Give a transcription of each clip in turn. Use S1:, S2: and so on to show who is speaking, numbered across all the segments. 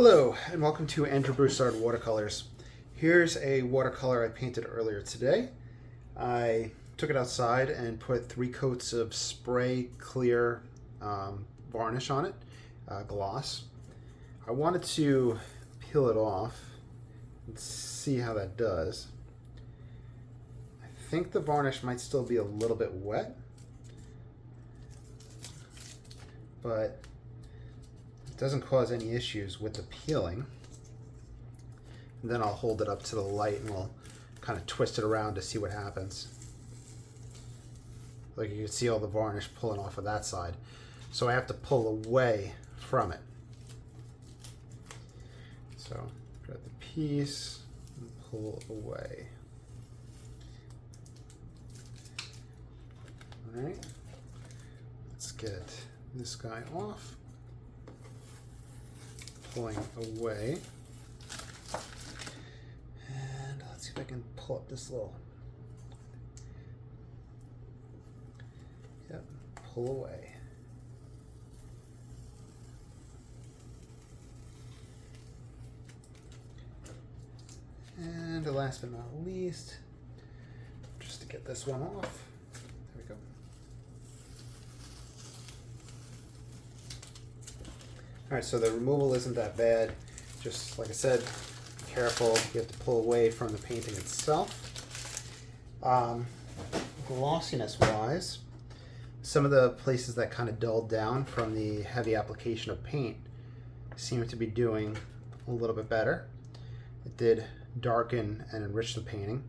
S1: Hello and welcome to Andrew Broussard Watercolors. Here's a watercolor I painted earlier today. I took it outside and put 3 coats of spray clear varnish on it, gloss. I wanted to peel it off and see how that does. I think the varnish might still be a little bit wet, but doesn't cause any issues with the peeling. And then I'll hold it up to the light and we'll kind of twist it around to see what happens. Like you can see all the varnish pulling off of that side. So I have to pull away from it. So grab the piece and pull away. All right, let's get this guy off. Pulling away, and let's see if I can pull up this little, pull away. And last but not least, just to get this one off, there we go. Alright, so the removal isn't that bad. Just like I said, be careful. You have to pull away from the painting itself. Glossiness wise, some of the places that kind of dulled down from the heavy application of paint seem to be doing a little bit better. It did darken and enrich the painting.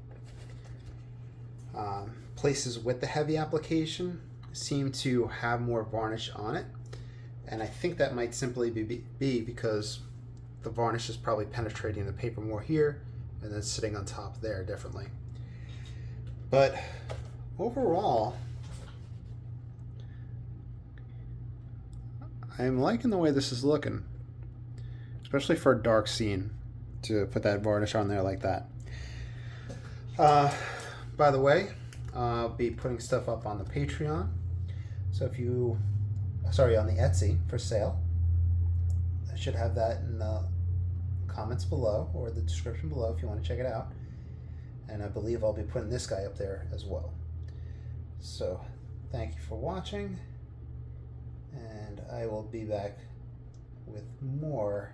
S1: Places with the heavy application seem to have more varnish on it. And I think that might simply be because the varnish is probably penetrating the paper more here and then sitting on top there differently. But overall, I'm liking the way this is looking, especially for a dark scene, to put that varnish on there like that. By the way, I'll be putting stuff up on the Patreon. So if you on the Etsy for sale. I should have that in the comments below or the description below if you want to check it out. And I believe I'll be putting this guy up there as well. So thank you for watching, and I will be back with more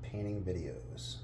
S1: painting videos.